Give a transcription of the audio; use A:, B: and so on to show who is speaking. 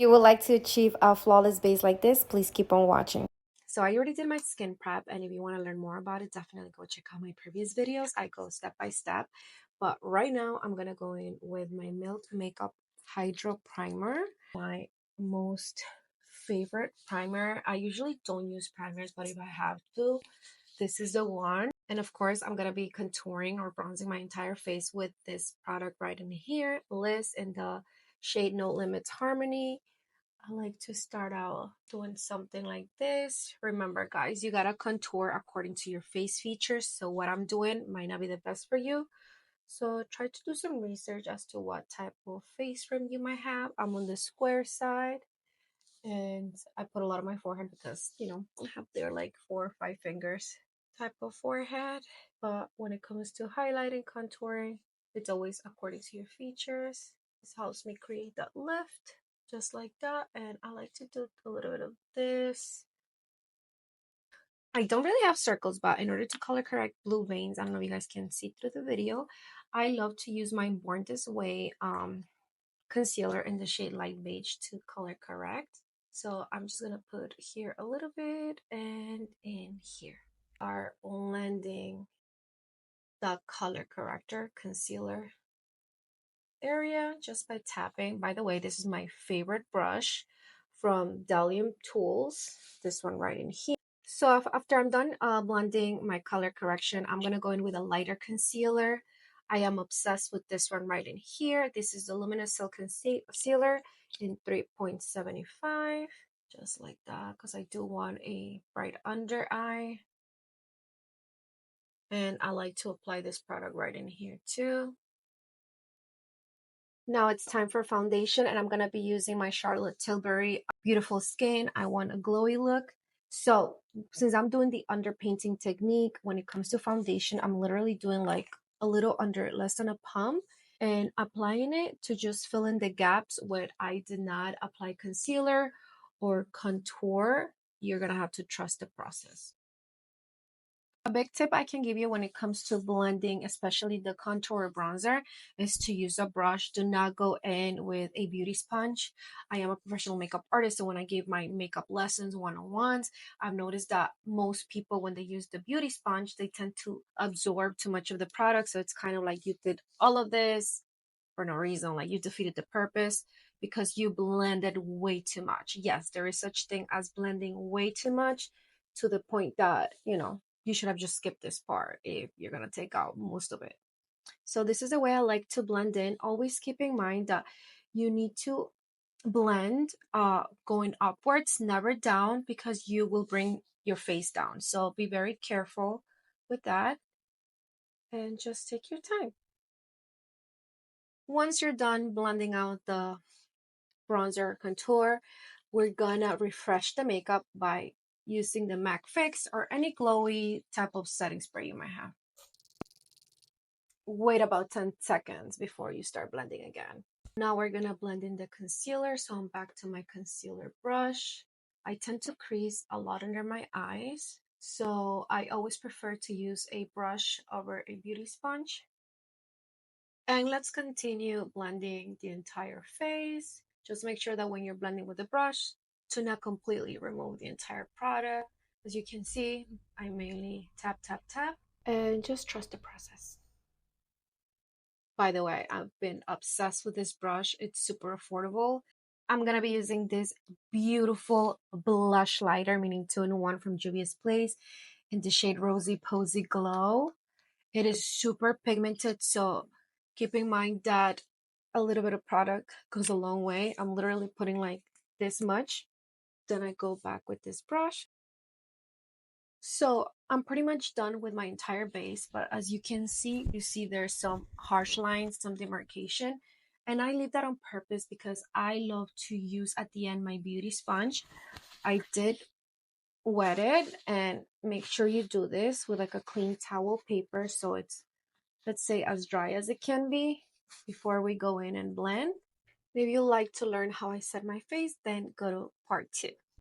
A: you would like to achieve a flawless base like this, please keep on watching. So I already did my skin prep, and if you want to learn more about it, definitely go check out my previous videos. I go step by step, but right now I'm gonna go in with my Milk Makeup Hydro Primer, my most favorite primer. I usually don't use primers, but if I have to, this is the one. And of course, I'm gonna be contouring or bronzing my entire face with this product right in here, Liz, in the shade No Limits Harmony. I like to start out doing something like this. Remember, guys, you gotta contour according to your face features. So what I'm doing might not be the best for you. So try to do some research as to what type of face frame you might have. I'm on the square side, and I put a lot on my forehead because, you know, I have there like 4 or 5 fingers type of forehead. But when it comes to highlighting, contouring, it's always according to your features. This helps me create that lift just like that. And I like to do a little bit of this. I don't really have circles, but in order to color correct blue veins, I don't know if you guys can see through the video, I love to use my Born This Way concealer in the shade Light Beige to color correct. So I'm just gonna put here a little bit and in here. Are blending the color corrector concealer area just by tapping. By the way, this is my favorite brush from Delium Tools, this one right in here. So after I'm done blending my color correction, I'm gonna go in with a lighter concealer. I am obsessed with this one right in here. This is the Luminous Silk Concealer in 3.75, just like that, because I do want a bright under eye. And I like to apply this product right in here too. Now it's time for foundation, and I'm going to be using my Charlotte Tilbury Beautiful Skin. I want a glowy look. So since I'm doing the underpainting technique, when it comes to foundation, I'm literally doing like a little under, less than a pump, and applying it to just fill in the gaps where I did not apply concealer or contour. You're going to have to trust the process. A big tip I can give you when it comes to blending, especially the contour or bronzer, is to use a brush. Do not go in with a beauty sponge. I am a professional makeup artist, so when I gave my makeup lessons one-on-ones, I've noticed that most people, when they use the beauty sponge, they tend to absorb too much of the product. So it's kind of like you did all of this for no reason, like you defeated the purpose because you blended way too much. Yes, there is such thing as blending way too much to the point that, you know, you should have just skipped this part if you're going to take out most of it. So this is the way I like to blend in. Always keep in mind that you need to blend going upwards, never down, because you will bring your face down. So be very careful with that and just take your time. Once you're done blending out the bronzer contour, we're gonna refresh the makeup by using the MAC Fix or any glowy type of setting spray you might have. Wait about 10 seconds before you start blending again. Now we're gonna blend in the concealer, so I'm back to my concealer brush. I tend to crease a lot under my eyes, so I always prefer to use a brush over a beauty sponge. And let's continue blending the entire face. Just make sure that when you're blending with the brush, to not completely remove the entire product. As you can see, I mainly tap, tap, tap, and just trust the process. By the way, I've been obsessed with this brush. It's super affordable. I'm going to be using this beautiful blush lighter, meaning 2-in-1 from Juvia's Place in the shade Rosy Posy Glow. It is super pigmented, so keep in mind that a little bit of product goes a long way. I'm literally putting like this much. Then I go back with this brush. So I'm pretty much done with my entire base, but as you can see, there's some harsh lines, some demarcation. And I leave that on purpose because I love to use at the end my beauty sponge. I did wet it, and make sure you do this with like a clean towel paper so it's, let's say, as dry as it can be before we go in and blend. If you like to learn how I set my face, then go to part 2.